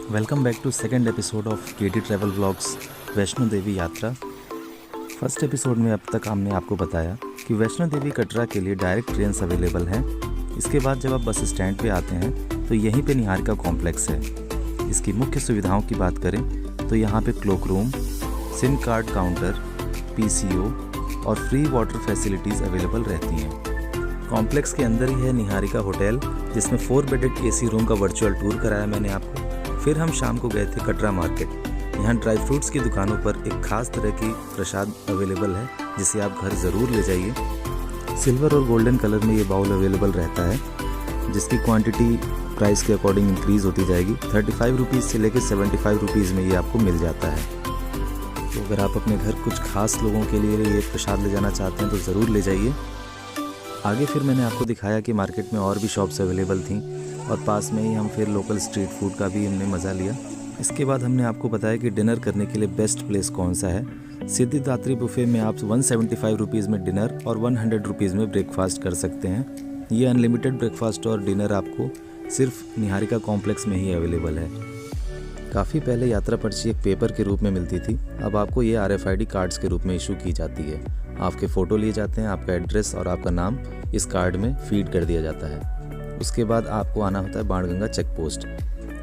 Welcome back to second episode of KT travel vlogs Vaishno Devi यात्रा। First episode में अब तक हमने आपको बताया कि वैष्णो देवी कटरा के लिए डायरेक्ट ट्रेन्स अवेलेबल हैं। इसके बाद जब आप बस स्टैंड पे आते हैं तो यहीं पे निहारिका कॉम्प्लेक्स है। इसकी मुख्य सुविधाओं की बात करें तो यहाँ पे cloak room, sim card counter, PCO और फ्री वाटर फैसिलिटीज़ अवेलेबल रहती हैं। कॉम्प्लेक्स के अंदर ही है निहारिका होटल, जिसमें 4 बेडेड AC रूम का वर्चुअल टूर कराया मैंने आपको। फिर हम शाम को गए थे कटरा मार्केट। यहाँ ड्राई फ्रूट्स की दुकानों पर एक खास तरह की प्रसाद अवेलेबल है, जिसे आप घर ज़रूर ले जाइए। सिल्वर और गोल्डन कलर में ये बाउल अवेलेबल रहता है, जिसकी क्वांटिटी प्राइस के अकॉर्डिंग इंक्रीज़ होती जाएगी। 35 रुपीज़ से लेकर 75 रुपीज़ में ये आपको मिल जाता है। तो अगर आप अपने घर कुछ खास लोगों के लिए ये प्रसाद ले जाना चाहते हैं तो ज़रूर ले जाइए। आगे फिर मैंने आपको दिखाया कि मार्केट में और भी शॉप्स अवेलेबल थीं और पास में ही हम फिर लोकल स्ट्रीट फूड का भी हमने मज़ा लिया। इसके बाद हमने आपको बताया कि डिनर करने के लिए बेस्ट प्लेस कौन सा है। सिद्धिदात्री बुफे में आप 175 रुपीज़ में डिनर और 100 रुपीज़ में ब्रेकफास्ट कर सकते हैं। ये अनलिमिटेड ब्रेकफास्ट और डिनर आपको सिर्फ निहारिका कॉम्प्लेक्स में ही अवेलेबल है। काफ़ी पहले यात्रा पर्ची एक पेपर के रूप में मिलती थी, अब आपको ये RFID कार्ड्स के रूप में इशू की जाती है। आपके फ़ोटो लिए जाते हैं, आपका एड्रेस और आपका नाम इस कार्ड में फीड कर दिया जाता है। उसके बाद आपको आना होता है बाणगंगा चेक पोस्ट।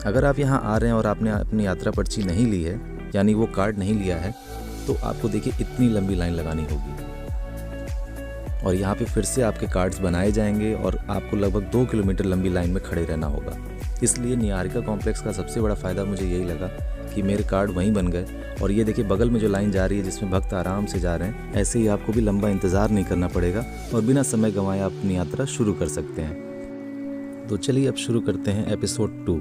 अगर आप यहाँ आ रहे हैं और आपने अपनी यात्रा पर्ची नहीं ली है, यानी वो कार्ड नहीं लिया है, तो आपको देखिए इतनी लंबी लाइन लगानी होगी और यहाँ पे फिर से आपके कार्ड्स बनाए जाएंगे और आपको लगभग 2 किलोमीटर लंबी लाइन में खड़े रहना होगा। इसलिए निहारिका कॉम्प्लेक्स का सबसे बड़ा फ़ायदा मुझे यही लगा कि मेरे कार्ड वहीं बन गए। और ये देखिए बगल में जो लाइन जा रही है जिसमें भक्त आराम से जा रहे हैं, ऐसे ही आपको भी लंबा इंतज़ार नहीं करना पड़ेगा और बिना समय गंवाए आप अपनी यात्रा शुरू कर सकते हैं। तो चलिए अब शुरू करते हैं एपिसोड 2।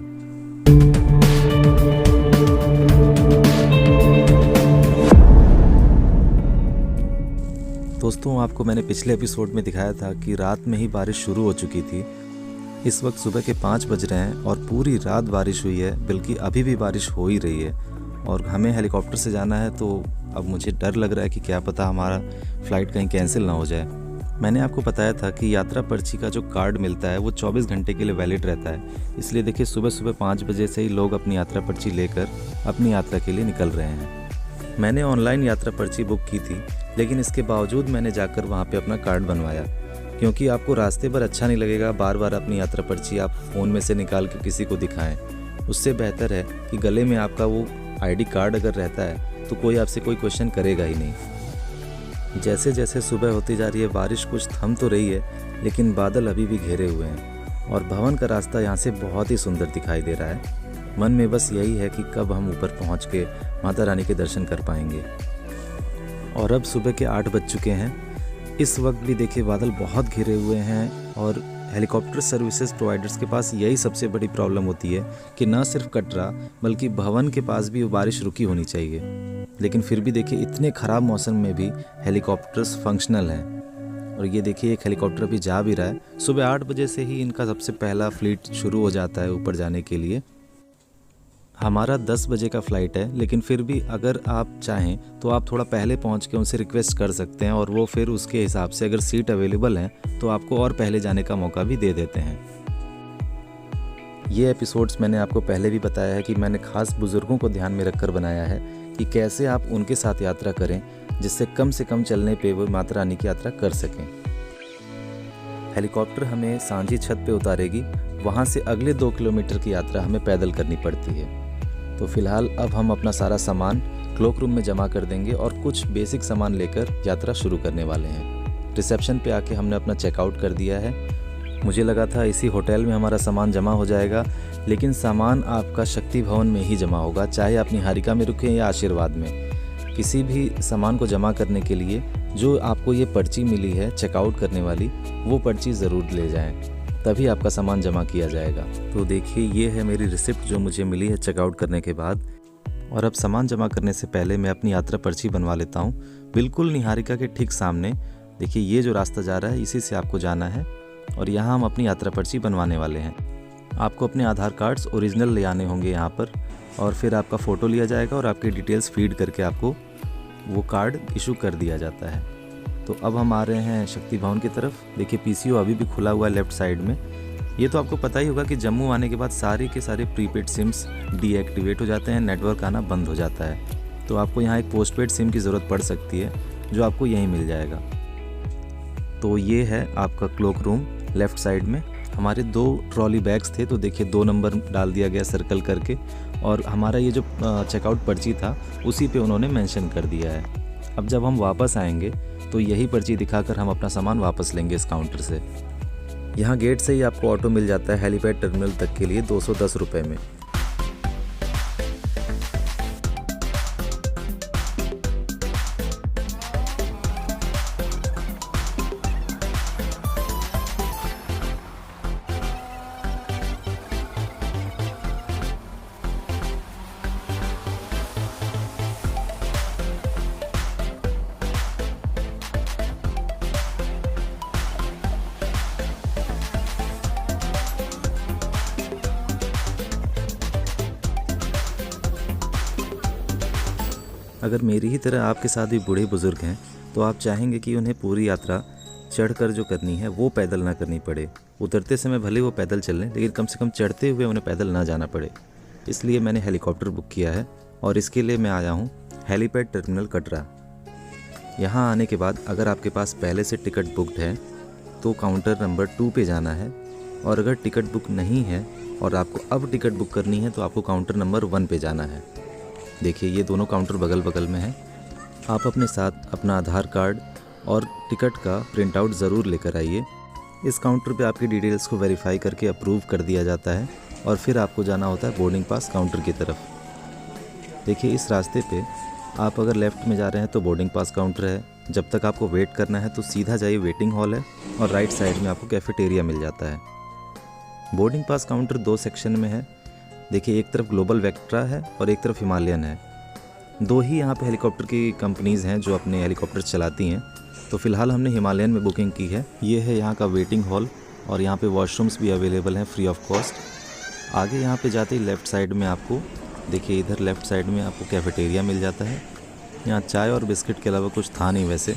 दोस्तों, आपको मैंने पिछले एपिसोड में दिखाया था कि रात में ही बारिश शुरू हो चुकी थी। इस वक्त सुबह के 5 बज रहे हैं और पूरी रात बारिश हुई है, बल्कि अभी भी बारिश हो ही रही है। और हमें हेलीकॉप्टर से जाना है, तो अब मुझे डर लग रहा है कि क्या पता हमारा फ़्लाइट कहीं कैंसिल ना हो जाए। मैंने आपको बताया था कि यात्रा पर्ची का जो कार्ड मिलता है वो 24 घंटे के लिए वैलिड रहता है। इसलिए देखिए सुबह सुबह 5 बजे से ही लोग अपनी यात्रा पर्ची लेकर अपनी यात्रा के लिए निकल रहे हैं। मैंने ऑनलाइन यात्रा पर्ची बुक की थी, लेकिन इसके बावजूद मैंने जाकर वहाँ पे अपना कार्ड बनवाया, क्योंकि आपको रास्ते पर अच्छा नहीं लगेगा बार बार अपनी यात्रा पर्ची आप फ़ोन में से निकाल के किसी को दिखाएं। उससे बेहतर है कि गले में आपका वो ID कार्ड अगर रहता है तो कोई आपसे कोई क्वेश्चन करेगा ही नहीं। जैसे जैसे सुबह होती जा रही है बारिश कुछ थम तो रही है, लेकिन बादल अभी भी घेरे हुए हैं और भवन का रास्ता यहाँ से बहुत ही सुंदर दिखाई दे रहा है। मन में बस यही है कि कब हम ऊपर पहुँच के माता रानी के दर्शन कर पाएंगे। और अब सुबह के 8 बज चुके हैं। इस वक्त भी देखिए बादल बहुत घिरे हुए हैं और हेलीकॉप्टर सर्विसेज प्रोवाइडर्स के पास यही सबसे बड़ी प्रॉब्लम होती है कि ना सिर्फ कटरा बल्कि भवन के पास भी बारिश रुकी होनी चाहिए। लेकिन फिर भी देखिए इतने ख़राब मौसम में भी हेलीकॉप्टर्स फंक्शनल हैं। और ये देखिए एक हेलीकॉप्टर भी जा भी रहा है। सुबह 8 बजे से ही इनका सबसे पहला फ्लीट शुरू हो जाता है ऊपर जाने के लिए। हमारा 10 बजे का फ़्लाइट है, लेकिन फिर भी अगर आप चाहें तो आप थोड़ा पहले पहुंच के उनसे रिक्वेस्ट कर सकते हैं और वो फिर उसके हिसाब से अगर सीट अवेलेबल है तो आपको और पहले जाने का मौका भी दे देते हैं। ये एपिसोड्स मैंने आपको पहले भी बताया है कि मैंने खास बुज़ुर्गों को ध्यान में रखकर बनाया है कि कैसे आप उनके साथ यात्रा करें, जिससे कम से कम चलने पे वो माता रानी की यात्रा कर सकें। हेलीकॉप्टर हमें सांझी छत पे उतारेगी, वहाँ से अगले 2 किलोमीटर की यात्रा हमें पैदल करनी पड़ती है। तो फिलहाल अब हम अपना सारा सामान क्लोक रूम में जमा कर देंगे और कुछ बेसिक सामान लेकर यात्रा शुरू करने वाले हैं। रिसेप्शन पे आके हमने अपना चेकआउट कर दिया है। मुझे लगा था इसी होटल में हमारा सामान जमा हो जाएगा, लेकिन सामान आपका शक्ति भवन में ही जमा होगा, चाहे आप निहारिका में रुकें या आशीर्वाद में। किसी भी सामान को जमा करने के लिए जो आपको ये पर्ची मिली है चेकआउट करने वाली, वो पर्ची ज़रूर ले जाएं, तभी आपका सामान जमा किया जाएगा। तो देखिए ये है मेरी रिसिप्ट जो मुझे मिली है चेकआउट करने के बाद। और अब सामान जमा करने से पहले मैं अपनी यात्रा पर्ची बनवा लेता हूँ। बिल्कुल निहारिका के ठीक सामने देखिए ये जो रास्ता जा रहा है, इसी से आपको जाना है और यहाँ हम अपनी यात्रा पर्ची बनवाने वाले हैं। आपको अपने आधार कार्ड्स ओरिजिनल ले आने होंगे यहाँ पर और फिर आपका फ़ोटो लिया जाएगा और आपकी डिटेल्स फीड करके आपको वो कार्ड इशू कर दिया जाता है। तो अब हम आ रहे हैं शक्ति भवन की तरफ। देखिए PCO अभी भी खुला हुआ है लेफ़्ट साइड में। ये तो आपको पता ही होगा कि जम्मू आने के बाद सारे के सारे प्रीपेड सिम्स डीएक्टिवेट हो जाते हैं, नेटवर्क आना बंद हो जाता है। तो आपको यहाँ एक पोस्टपेड सिम की ज़रूरत पड़ सकती है, जो आपको यहीं मिल जाएगा। तो ये है आपका क्लोक रूम। लेफ़्ट साइड में हमारे 2 ट्रॉली बैग्स थे, तो देखिए 2 नंबर डाल दिया गया सर्कल करके, और हमारा ये जो चेकआउट पर्ची था उसी पे उन्होंने मेंशन कर दिया है। अब जब हम वापस आएंगे तो यही पर्ची दिखाकर हम अपना सामान वापस लेंगे इस काउंटर से। यहाँ गेट से ही आपको ऑटो मिल जाता है हेलीपैड टर्मिनल तक के लिए 210 रुपये में। अगर मेरी ही तरह आपके साथ भी बूढ़े बुजुर्ग हैं तो आप चाहेंगे कि उन्हें पूरी यात्रा चढ़कर जो करनी है वो पैदल ना करनी पड़े। उतरते समय भले वो पैदल चलें, लेकिन कम से कम चढ़ते हुए उन्हें पैदल ना जाना पड़े। इसलिए मैंने हेलीकॉप्टर बुक किया है और इसके लिए मैं आया हूँ हेलीपैड टर्मिनल कटरा। यहाँ आने के बाद अगर आपके पास पहले से टिकट बुकड है तो काउंटर नंबर 2 पे जाना है, और अगर टिकट बुक नहीं है और आपको अब टिकट बुक करनी है तो आपको काउंटर नंबर 1 पे जाना है। देखिए ये दोनों काउंटर बगल बगल में हैं। आप अपने साथ अपना आधार कार्ड और टिकट का प्रिंट आउट ज़रूर लेकर आइए। इस काउंटर पे आपकी डिटेल्स को वेरीफाई करके अप्रूव कर दिया जाता है और फिर आपको जाना होता है बोर्डिंग पास काउंटर की तरफ। देखिए इस रास्ते पे आप अगर लेफ़्ट में जा रहे हैं तो बोर्डिंग पास काउंटर है। जब तक आपको वेट करना है तो सीधा जाइए, वेटिंग हॉल है, और राइट साइड में आपको कैफेटेरिया मिल जाता है। बोर्डिंग पास काउंटर 2 सेक्शन में है। देखिए एक तरफ ग्लोबल वेक्ट्रा है और एक तरफ हिमालयन है। 2 ही यहाँ पे हेलीकॉप्टर की कंपनीज़ हैं जो अपने हेलीकॉप्टर चलाती हैं। तो फ़िलहाल हमने हिमालयन में बुकिंग की है। ये है यहाँ का वेटिंग हॉल, और यहाँ पे वॉशरूम्स भी अवेलेबल हैं फ्री ऑफ कॉस्ट। आगे यहाँ पे जाते ही लेफ़्ट साइड में आपको देखिए, इधर लेफ़्ट साइड में आपको कैफेटेरिया मिल जाता है। यहाँ चाय और बिस्किट के अलावा कुछ था नहीं वैसे।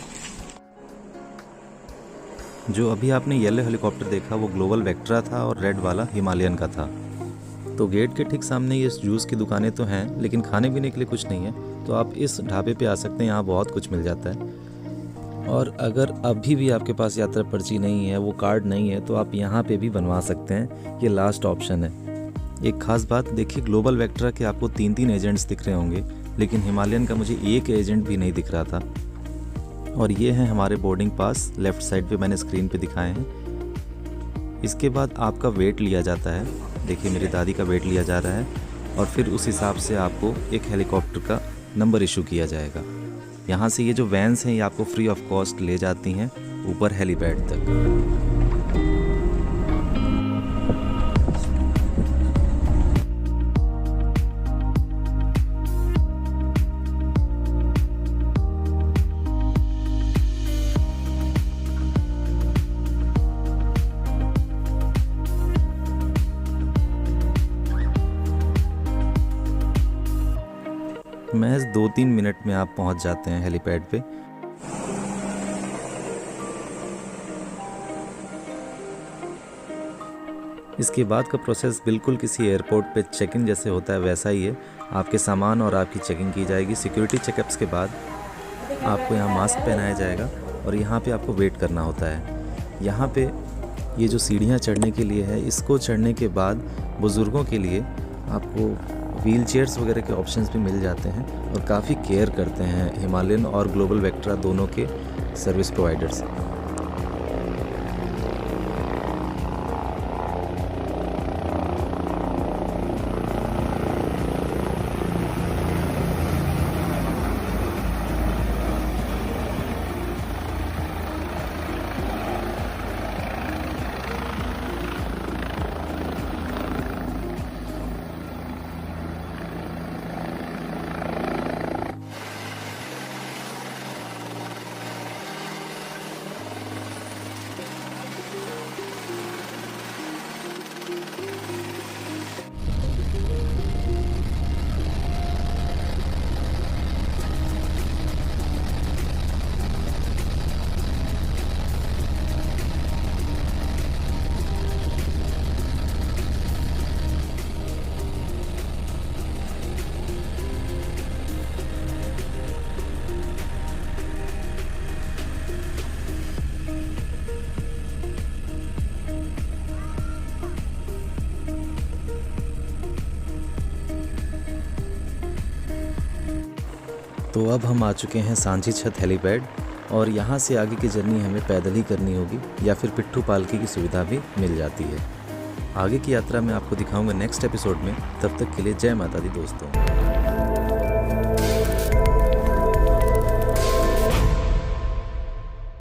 जो अभी आपने येलो हेलीकॉप्टर देखा वो ग्लोबल वेक्ट्रा था और रेड वाला हिमालयन का था। तो गेट के ठीक सामने ये जूस की दुकानें तो हैं, लेकिन खाने पीने के लिए कुछ नहीं है। तो आप इस ढाबे पे आ सकते हैं, यहाँ बहुत कुछ मिल जाता है। और अगर अभी भी आपके पास यात्रा पर्ची नहीं है, वो कार्ड नहीं है, तो आप यहाँ पे भी बनवा सकते हैं। ये लास्ट ऑप्शन है। एक खास बात देखिए, ग्लोबल वेक्ट्रा के आपको 3 एजेंट्स दिख रहे होंगे, लेकिन हिमालयन का मुझे एक एजेंट भी नहीं दिख रहा था। और ये हैं हमारे बोर्डिंग पास, लेफ़्ट साइड पे मैंने स्क्रीन पे दिखाए हैं। इसके बाद आपका वेट लिया जाता है। देखिए मेरी दादी का वेट लिया जा रहा है, और फिर उस हिसाब से आपको एक हेलीकॉप्टर का नंबर इशू किया जाएगा। यहाँ से ये जो वैन्स हैं ये आपको फ्री ऑफ कॉस्ट ले जाती हैं ऊपर हेलीपैड तक। महज 2-3 मिनट में आप पहुंच जाते हैं हेलीपैड पे। इसके बाद का प्रोसेस बिल्कुल किसी एयरपोर्ट पे चेक इन जैसे होता है वैसा ही है। आपके सामान और आपकी चेकिंग की जाएगी। सिक्योरिटी चेकअप्स के बाद आपको यहाँ मास्क पहनाया जाएगा और यहाँ पे आपको वेट करना होता है। यहाँ पे ये जो सीढ़ियाँ चढ़ने के लिए है, इसको चढ़ने के बाद बुज़ुर्गों के लिए आपको व्हील चेयर्स वगैरह के ऑप्शंस भी मिल जाते हैं, और काफ़ी केयर करते हैं हिमालयन और ग्लोबल वेक्ट्रा दोनों के सर्विस प्रोवाइडर्स। तो अब हम आ चुके हैं सांझी छत हेलीपैड और यहाँ से आगे की जर्नी हमें पैदल ही करनी होगी या फिर पिट्ठू पालकी की सुविधा भी मिल जाती है। आगे की यात्रा मैं आपको दिखाऊंगा नेक्स्ट एपिसोड में। तब तक के लिए जय माता दी दोस्तों।